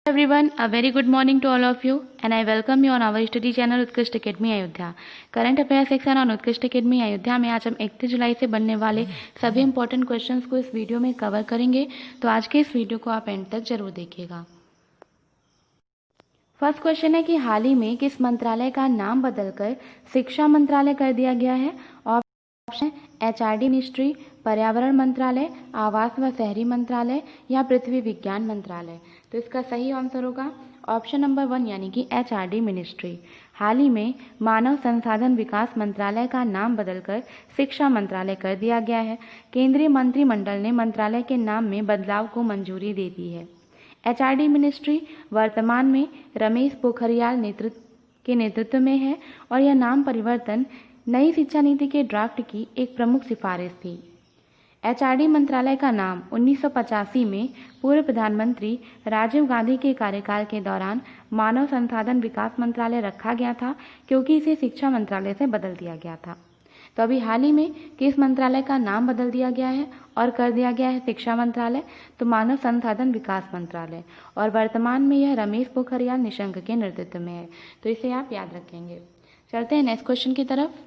Everyone, a very good morning to all of you and I welcome you on our study channel उत्कृष्ट academy Ayodhya. Current affair section on उत्कृष्ट academy Ayodhya में आज हम 31 जुलाई से बनने वाले सभी इंपॉर्टेंट क्वेश्चंस को इस वीडियो में कवर करेंगे, तो आज के इस वीडियो को आप एंड तक जरूर देखिएगा। फर्स्ट क्वेश्चन है कि हाल ही में किस मंत्रालय का नाम बदलकर शिक्षा मंत्रालय कर दिया गया है। ऑप्शन एचआरडी मिनिस्ट्री, पर्यावरण मंत्रालय, आवास व शहरी मंत्रालय या पृथ्वी विज्ञान मंत्रालय। तो इसका सही आंसर होगा ऑप्शन नंबर 1 यानी कि एचआरडी मिनिस्ट्री। हाल ही में मानव संसाधन विकास मंत्रालय का नाम बदलकर शिक्षा मंत्रालय कर दिया गया है। केंद्रीय मंत्रिमंडल ने मंत्रालय के नाम में बदलाव को मंजूरी दे दी है। एचआरडी मिनिस्ट्री वर्तमान में रमेश पोखरियाल के नेतृत्व में है और यह नाम परिवर्तन नई शिक्षा नीति के ड्राफ्ट की एक प्रमुख सिफारिश थी। एचआरडी मंत्रालय का नाम 1985 में पूर्व प्रधानमंत्री राजीव गांधी के कार्यकाल के दौरान मानव संसाधन विकास मंत्रालय रखा गया था, क्योंकि इसे शिक्षा मंत्रालय से बदल दिया गया था। तो अभी हाल ही में किस मंत्रालय का नाम बदल दिया गया है और कर दिया गया है शिक्षा मंत्रालय, तो मानव संसाधन विकास मंत्रालय, और वर्तमान में यह रमेश पोखरियाल निशंक के नेतृत्व में है। तो इसे आप याद रखेंगे। चलते हैं नेक्स्ट क्वेश्चन की तरफ।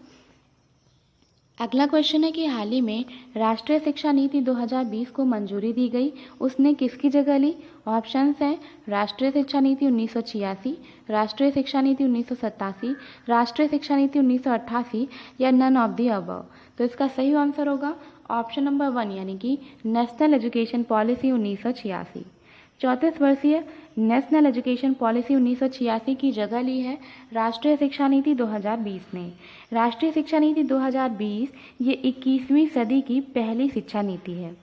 अगला क्वेश्चन है कि हाल ही में राष्ट्रीय शिक्षा नीति 2020 को मंजूरी दी गई, उसने किसकी जगह ली। ऑप्शंस हैं राष्ट्रीय शिक्षा नीति 1986, राष्ट्रीय शिक्षा नीति 1987, राष्ट्रीय शिक्षा नीति 1988 या नन ऑफ दी अबव। तो इसका सही आंसर होगा ऑप्शन नंबर 1 यानी कि नेशनल एजुकेशन पॉलिसी 1986। 34 वर्षीय नेशनल एजुकेशन पॉलिसी 1986 की जगह ली है राष्ट्रीय शिक्षा नीति 2020 ने। राष्ट्रीय शिक्षा नीति 2020 ये 21वीं सदी की पहली शिक्षा नीति है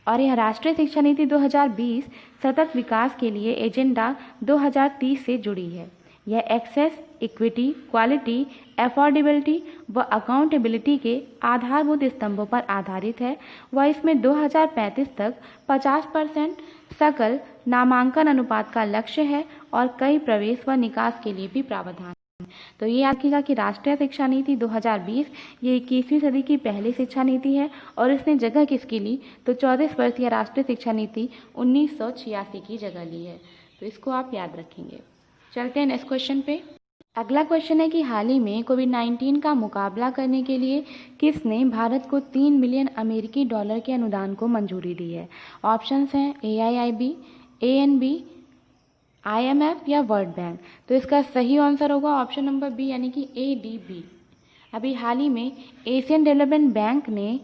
और यह राष्ट्रीय शिक्षा नीति 2020 सतत विकास के लिए एजेंडा 2030 से जुड़ी है। यह एक्सेस, इक्विटी, क्वालिटी, अफोर्डेबिलिटी व अकाउंटेबिलिटी के आधारभूत स्तंभों पर आधारित है व इसमें 2035 तक 50% सकल नामांकन अनुपात का लक्ष्य है और कई प्रवेश व निकास के लिए भी प्रावधान है। तो ये याद रखिएगा कि राष्ट्रीय शिक्षा नीति 2020 ये 21वीं सदी की पहली शिक्षा नीति है और इसने जगह किसकी ली, तो 34 वर्षीय राष्ट्रीय शिक्षा नीति 1986 की जगह ली है। तो इसको आप याद रखेंगे। चलते हैं नेक्स्ट क्वेश्चन पे। अगला क्वेश्चन है कि हाल ही में कोविड-19 का मुकाबला करने के लिए किसने भारत को 3 मिलियन अमेरिकी डॉलर के अनुदान को मंजूरी दी है। ऑप्शंस हैं AIIB, ANB, IMF या वर्ल्ड बैंक। तो इसका सही आंसर होगा ऑप्शन नंबर बी यानी कि ADB। अभी हाल ही में एशियन डेवलपमेंट बैंक ने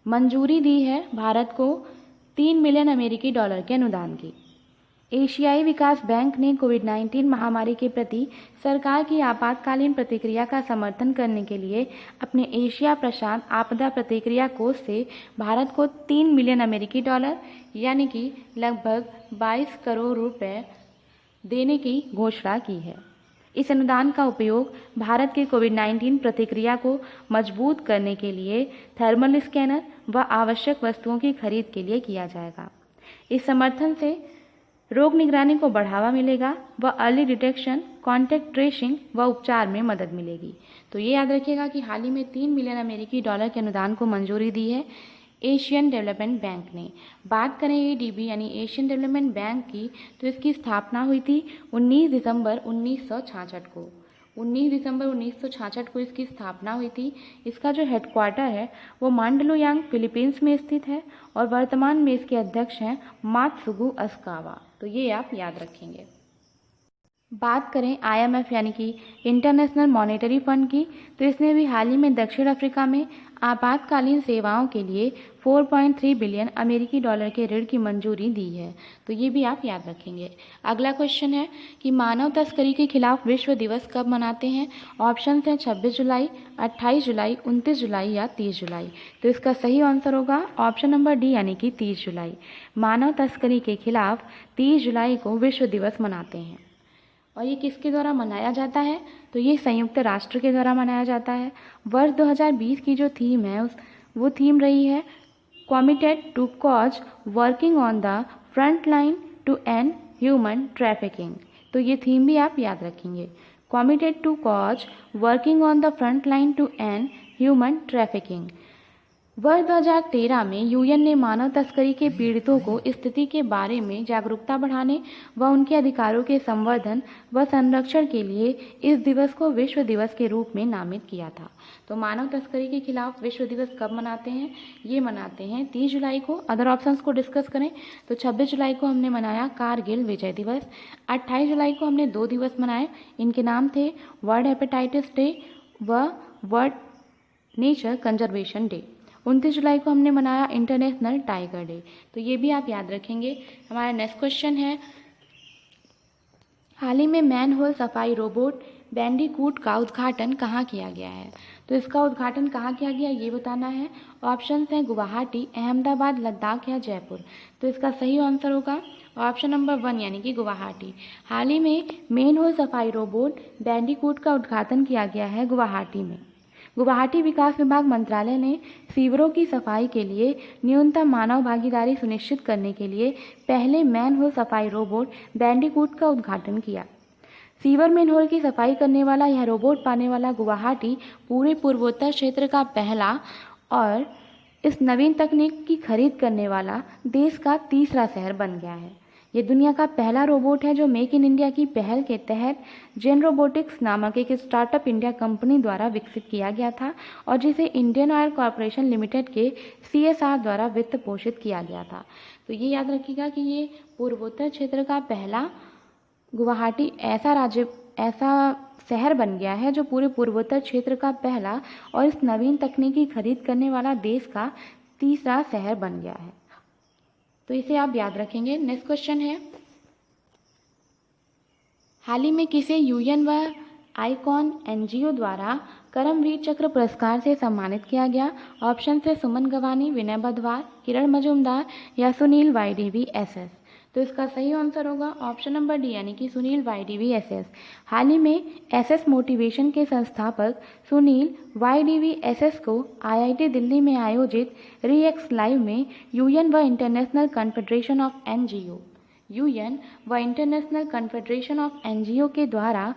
मंजूरी दी है भारत को 3 मिलियन अमेरिकी डॉलर के अनुदान की। एशियाई विकास बैंक ने कोविड-19 महामारी के प्रति सरकार की आपातकालीन प्रतिक्रिया का समर्थन करने के लिए अपने एशिया प्रशांत आपदा प्रतिक्रिया कोष से भारत को 3 मिलियन अमेरिकी डॉलर यानी कि लगभग 22 करोड़ रुपए देने की घोषणा की है। इस अनुदान का उपयोग भारत के कोविड-19 प्रतिक्रिया को मजबूत करने के लिए थर्मल स्कैनर व आवश्यक वस्तुओं की खरीद के लिए किया जाएगा। इस समर्थन से रोग निगरानी को बढ़ावा मिलेगा व अर्ली डिटेक्शन, कॉन्टैक्ट ट्रेसिंग व उपचार में मदद मिलेगी। तो ये याद रखिएगा कि हाल ही में 3 मिलियन अमेरिकी डॉलर के अनुदान को मंजूरी दी है एशियन डेवलपमेंट बैंक ने। बात करें ADB यानी एशियन डेवलपमेंट बैंक की, तो इसकी स्थापना हुई थी 19 दिसंबर 1966 को। 19 दिसंबर 1966 को इसकी स्थापना हुई थी। इसका जो हेडक्वार्टर है वो मांडलुयांग फिलीपींस में स्थित है और वर्तमान में इसके अध्यक्ष हैं मात्सुगु अस्कावा। तो ये आप याद रखेंगे। बात करें IMF यानी कि इंटरनेशनल मॉनेटरी फंड की, तो इसने भी हाल ही में दक्षिण अफ्रीका में आपातकालीन सेवाओं के लिए 4.3 बिलियन अमेरिकी डॉलर के ऋण की मंजूरी दी है। तो ये भी आप याद रखेंगे। अगला क्वेश्चन है कि मानव तस्करी के खिलाफ विश्व दिवस कब मनाते हैं। ऑप्शन हैं 26 जुलाई, 28 जुलाई, 29 जुलाई या 30 जुलाई। तो इसका सही आंसर होगा ऑप्शन नंबर डी यानी कि 30 जुलाई। मानव तस्करी के खिलाफ 30 जुलाई को विश्व दिवस मनाते हैं और ये किसके द्वारा मनाया जाता है, तो ये संयुक्त राष्ट्र के द्वारा मनाया जाता है। वर्ष 2020 की जो थीम है वो थीम रही है committed to cause working on the front line to end human trafficking. तो ये थीम भी आप याद रखेंगे, committed to cause working on the front line to end human trafficking. वर्ष 2013 में यूएन ने मानव तस्करी के पीड़ितों को स्थिति के बारे में जागरूकता बढ़ाने व उनके अधिकारों के संवर्धन व संरक्षण के लिए इस दिवस को विश्व दिवस के रूप में नामित किया था। तो मानव तस्करी के खिलाफ विश्व दिवस कब मनाते हैं? ये मनाते हैं 30 जुलाई को। अदर ऑप्शंस को डिस्कस करें तो 26 जुलाई को हमने मनाया कारगिल विजय दिवस, 28 जुलाई को हमने 2 दिवस मनाए, इनके नाम थे वर्ल्ड हेपेटाइटिस डे व वर्ल्ड नेचर कंजर्वेशन डे। 29 जुलाई को हमने मनाया इंटरनेशनल टाइगर डे। तो ये भी आप याद रखेंगे। हमारा नेक्स्ट क्वेश्चन है, हाल ही में मैनहोल सफाई रोबोट बैंडीकूट का उद्घाटन कहाँ किया गया है? तो इसका उद्घाटन कहाँ किया गया ये बताना है। ऑप्शन हैं गुवाहाटी, अहमदाबाद, लद्दाख या जयपुर। तो इसका सही आंसर होगा ऑप्शन नंबर 1 यानी कि गुवाहाटी। हाल ही में मैनहोल सफाई रोबोट बैंडीकूट का उद्घाटन किया गया है गुवाहाटी में। गुवाहाटी विकास विभाग मंत्रालय ने सीवरों की सफाई के लिए न्यूनतम मानव भागीदारी सुनिश्चित करने के लिए पहले मैनहोल सफाई रोबोट बैंडीकूट का उद्घाटन किया। सीवर मैनहोल की सफाई करने वाला यह रोबोट पाने वाला गुवाहाटी पूरे पूर्वोत्तर क्षेत्र का पहला और इस नवीन तकनीक की खरीद करने वाला देश का तीसरा शहर बन गया है। ये दुनिया का पहला रोबोट है जो मेक इन इंडिया की पहल के तहत जेन रोबोटिक्स नामक एक स्टार्टअप इंडिया कंपनी द्वारा विकसित किया गया था और जिसे इंडियन ऑयल कॉरपोरेशन लिमिटेड के CSR द्वारा वित्त पोषित किया गया था। तो ये याद रखिएगा कि ये पूर्वोत्तर क्षेत्र का पहला गुवाहाटी ऐसा शहर बन गया है जो पूरे पूर्वोत्तर क्षेत्र का पहला और इस नवीन तकनीकी खरीद करने वाला देश का तीसरा शहर बन गया है। तो इसे आप याद रखेंगे। नेक्स्ट क्वेश्चन है, हाल ही में किसे यूएन व आइकॉन NGO द्वारा करमवीर चक्र पुरस्कार से सम्मानित किया गया? ऑप्शन है सुमन गवानी, विनय बधवार, किरण मजूमदार या सुनील YDV SS। तो इसका सही आंसर होगा ऑप्शन नंबर डी यानी कि सुनील YDV SS। हाल ही में SS मोटिवेशन के संस्थापक सुनील YDV SS को IIT दिल्ली में आयोजित रिएक्स लाइव में यूएन व इंटरनेशनल कन्फेडरेशन ऑफ NGO के द्वारा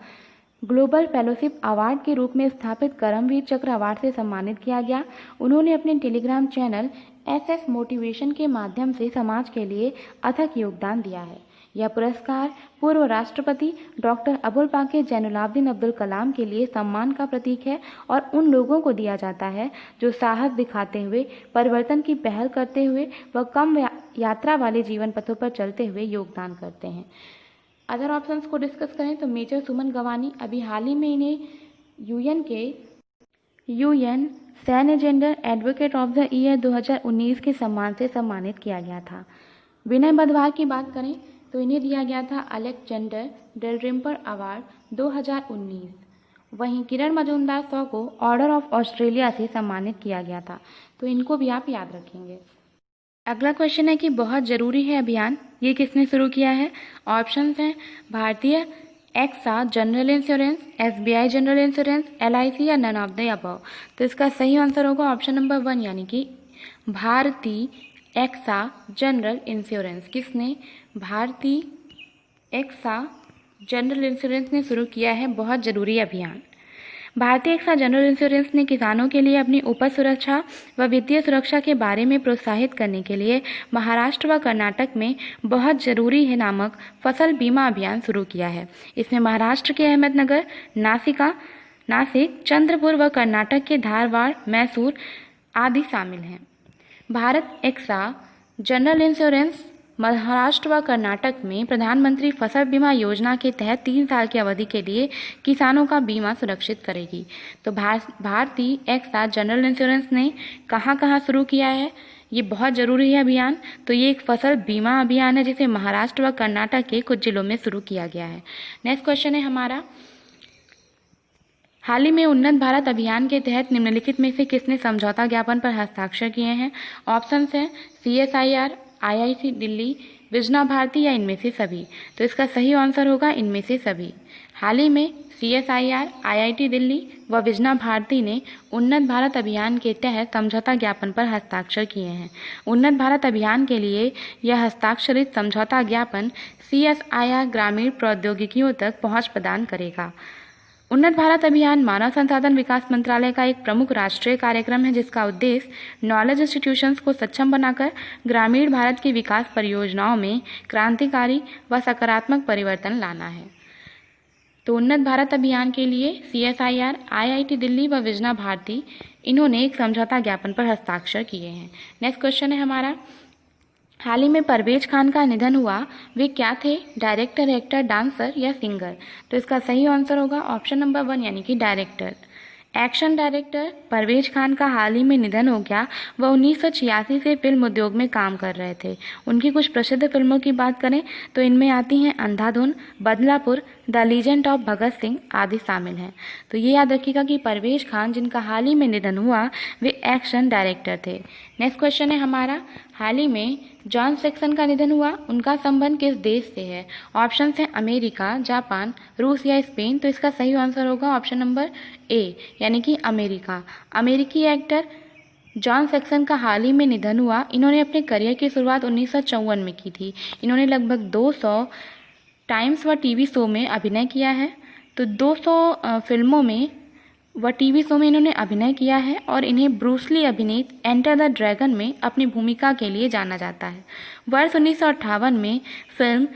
ग्लोबल फेलोशिप अवार्ड के रूप में स्थापित करमवीर चक्र अवार्ड से सम्मानित किया गया। उन्होंने अपने टेलीग्राम चैनल SS मोटिवेशन के माध्यम से समाज के लिए अथक योगदान दिया है। यह पुरस्कार पूर्व राष्ट्रपति डॉक्टर अबुल पाकीर जैनुलाब्दीन अब्दुल कलाम के लिए सम्मान का प्रतीक है और उन लोगों को दिया जाता है जो साहस दिखाते हुए, परिवर्तन की पहल करते हुए व कम यात्रा वाले जीवन पथों पर चलते हुए योगदान करते हैं। अदर ऑप्शंस को डिस्कस करें तो मेजर सुमन गवानी अभी हाल ही में इन्हें यूएन सैन्य gender advocate of the year 2019 के सम्मान से सम्मानित किया गया था। विनय बधवार की बात करें तो इन्हें दिया गया था अलेक्जेंडर डेलरिम्पर अवार्ड 2019। वहीं किरण मजूमदार शॉ को ऑर्डर ऑफ ऑस्ट्रेलिया से सम्मानित किया गया था। तो इनको भी आप याद रखेंगे। अगला क्वेश्चन है कि बहुत ज़रूरी है अभियान, ये किसने शुरू किया है? ऑप्शंस हैं भारतीय AXA general insurance, SBI general insurance, LIC या नन ऑफ द अबव। तो इसका सही आंसर होगा ऑप्शन नंबर 1 यानी कि भारतीय एक्सा जनरल इंश्योरेंस। किसने? भारतीय एक्सा जनरल इंश्योरेंस ने शुरू किया है बहुत ज़रूरी अभियान। भारतीय एक्सा जनरल इंश्योरेंस ने किसानों के लिए अपनी उपज सुरक्षा व वित्तीय सुरक्षा के बारे में प्रोत्साहित करने के लिए महाराष्ट्र व कर्नाटक में बहुत ज़रूरी है नामक फसल बीमा अभियान शुरू किया है। इसमें महाराष्ट्र के अहमदनगर, नासिक, चंद्रपुर व कर्नाटक के धारवाड़, मैसूर आदि शामिल हैं। Bharat AXA general insurance Maharashtra व कर्नाटक में प्रधानमंत्री फसल बीमा योजना के तहत 3 साल की अवधि के लिए किसानों का बीमा सुरक्षित करेगी। तो भारतीय एक्सा जनरल इंश्योरेंस ने कहाँ कहाँ शुरू किया है? ये बहुत ज़रूरी है अभियान। तो ये एक फसल बीमा अभियान है जिसे महाराष्ट्र व कर्नाटक के कुछ जिलों में शुरू किया गया है। नेक्स्ट क्वेश्चन है हमारा, हाल ही में उन्नत भारत अभियान के तहत निम्नलिखित में से किसने समझौता ज्ञापन पर हस्ताक्षर किए हैं? ऑप्शंस हैं CSIR, IIT दिल्ली, विजना भारती या इनमें से सभी। तो इसका सही आंसर होगा इनमें से सभी। हाल ही में CSIR, IIT दिल्ली व विजना भारती ने उन्नत भारत अभियान के तहत समझौता ज्ञापन पर हस्ताक्षर किए हैं। उन्नत भारत अभियान के लिए यह हस्ताक्षरित समझौता ज्ञापन CSIR ग्रामीण प्रौद्योगिकियों तक पहुंच प्रदान करेगा। उन्नत भारत अभियान मानव संसाधन विकास मंत्रालय का एक प्रमुख राष्ट्रीय कार्यक्रम है जिसका उद्देश्य नॉलेज इंस्टीट्यूशंस को सक्षम बनाकर ग्रामीण भारत की विकास परियोजनाओं में क्रांतिकारी व सकारात्मक परिवर्तन लाना है। तो उन्नत भारत अभियान के लिए CSIR, IIT दिल्ली व विजना भारती इन्होंने एक समझौता ज्ञापन पर हस्ताक्षर किए हैं। नेक्स्ट क्वेश्चन है हमारा, हाल ही में परवेज खान का निधन हुआ, वे क्या थे? डायरेक्टर, एक्टर, डांसर या सिंगर? तो इसका सही आंसर होगा ऑप्शन नंबर 1 यानी कि director. Action director Parvez Khan का हाल ही में निधन हो गया। वह 1986 से फिल्म उद्योग में काम कर रहे थे। उनकी कुछ प्रसिद्ध फिल्मों की बात करें तो इनमें आती हैं अंधाधुन, Badlapur, the legend of Bhagat Singh आदि शामिल हैं। तो ये याद रखिएगा कि परवेज खान जिनका हाल ही में निधन हुआ वे एक्शन डायरेक्टर थे। नेक्स्ट क्वेश्चन है हमारा, हाल ही में जॉन सेक्सन का निधन हुआ, उनका संबंध किस देश से है? ऑप्शन हैं अमेरिका, जापान, रूस या स्पेन। तो इसका सही आंसर होगा ऑप्शन नंबर ए यानी कि अमेरिका। अमेरिकी एक्टर जॉन सेक्सन का हाल ही में निधन हुआ। इन्होंने अपने करियर की शुरुआत 1954 में की थी। इन्होंने लगभग 200 टाइम्स व टीवी शो में अभिनय किया है। तो 200 फिल्मों में व टीवी शो में इन्होंने अभिनय किया है और इन्हें ब्रूसली अभिनीत एंटर द ड्रैगन में अपनी भूमिका के लिए जाना जाता है। वर्ष 1958 में फिल्म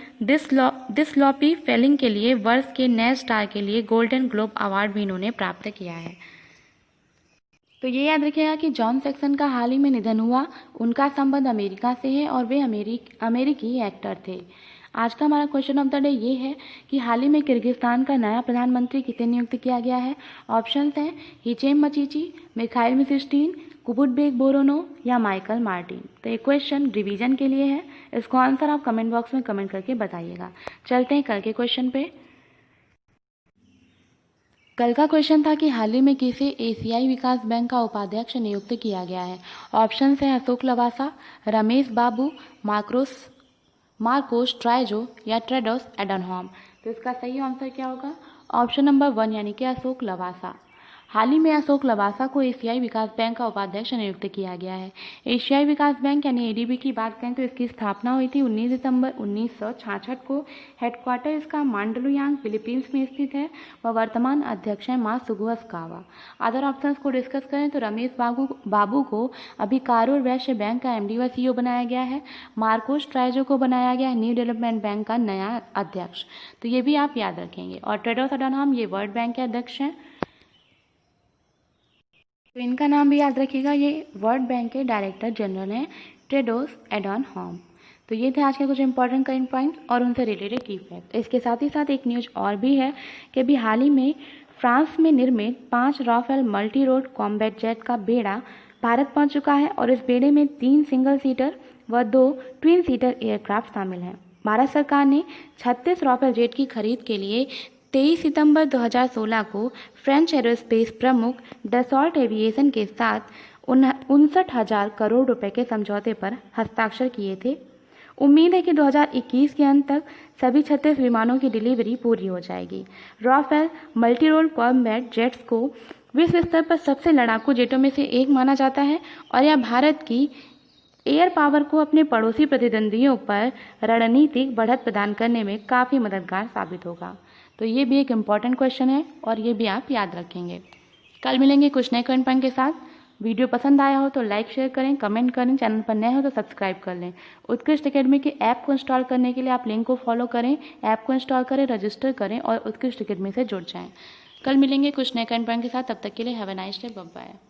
दिस लॉपी फेलिंग के लिए वर्ष के नए स्टार के लिए गोल्डन ग्लोब अवार्ड भी इन्होंने प्राप्त किया है। तो ये याद रखिएगा कि जॉन सेक्सन का हाल ही में निधन हुआ, उनका संबंध अमेरिका से है और वे अमेरिकी एक्टर थे। आज का हमारा क्वेश्चन ऑफ द डे ये है कि हाल ही में किर्गिस्तान का नया प्रधानमंत्री किसे नियुक्त किया गया है? ऑप्शंस हैं हिचेम मचीची, मिखाइल मिसिस्टीन, कुबुटबेक बोरोनो या माइकल मार्टिन। तो ये क्वेश्चन रिवीजन के लिए है, इसको आंसर आप कमेंट बॉक्स में कमेंट करके बताइएगा। चलते हैं कल के क्वेश्चन पे। कल का क्वेश्चन था कि हाल ही में किसे एशियाई विकास बैंक का उपाध्यक्ष नियुक्त किया गया है? ऑप्शंस हैं अशोक लवासा, रमेश बाबू, मार्कोस ट्राइजो या ट्रेडोस एडनहॉम। तो इसका सही आंसर क्या होगा? ऑप्शन नंबर 1 यानी कि अशोक लवासा। हाल ही में अशोक लवासा को एशियाई विकास बैंक का उपाध्यक्ष नियुक्त किया गया है। एशियाई विकास बैंक यानी ADB की बात करें तो इसकी स्थापना हुई थी 19 दिसंबर 1966 को। हेडक्वार्टर इसका मांडलुयांग फिलीपींस में स्थित है व वर्तमान अध्यक्ष हैं मासुगुअस अदर ऑप्शंस को डिस्कस करें तो रमेश बाबू को अभी कारूर वैश्य बैंक का MD व CEO बनाया गया है। मार्कोस ट्राइजो को बनाया गया है न्यू डेवलपमेंट बैंक का नया अध्यक्ष। तो ये भी आप याद रखेंगे। और ट्रेडोस एडनहॉम ये वर्ल्ड बैंक के अध्यक्ष हैं, तो इनका नाम भी याद रखिएगा, ये वर्ल्ड बैंक के डायरेक्टर जनरल हैं ट्रेडोस एडनहॉम। तो ये थे आज के कुछ इंपॉर्टेंट करंट पॉइंट्स और उनसे रिलेटेड की फैक्ट। इसके साथ ही साथ एक न्यूज और भी है कि अभी हाल ही में फ्रांस में निर्मित 5 Rafale multi road combat jet का बेड़ा भारत पहुंच चुका है और इस बेड़े में 3 सिंगल सीटर व 2 ट्विन सीटर एयरक्राफ्ट शामिल हैं। भारत सरकार ने 36 राफेल जेट की खरीद के लिए 23 सितंबर 2016 को फ्रेंच एरोस्पेस प्रमुख डसॉल्ट एविएशन के साथ 59,000 करोड़ रुपए के समझौते पर हस्ताक्षर किए थे। उम्मीद है कि 2021 के अंत तक सभी 36 विमानों की डिलीवरी पूरी हो जाएगी। Rafale multi role combat jets को विश्व स्तर पर सबसे लड़ाकू जेटों में से एक माना जाता है और यह भारत की एयर पावर को अपने पड़ोसी प्रतिद्वंदियों पर रणनीतिक बढ़त प्रदान करने में काफ़ी मददगार साबित होगा। तो ये भी एक इम्पॉर्टेंट क्वेश्चन है और ये भी आप याद रखेंगे। कल मिलेंगे कुछ नए करंट पॉइंट के साथ। वीडियो पसंद आया हो तो लाइक शेयर करें, कमेंट करें, चैनल पर नए हो तो सब्सक्राइब कर लें। उत्कृष्ट एकेडमी के ऐप को इंस्टॉल करने के लिए आप लिंक को फॉलो करें, ऐप को इंस्टॉल करें, रजिस्टर करें और उत्कृष्ट एकेडमी से जुड़ जाएं। कल मिलेंगे कुछ नए करंट पॉइंट के साथ, तब तक के लिए have a nice day, bye bye.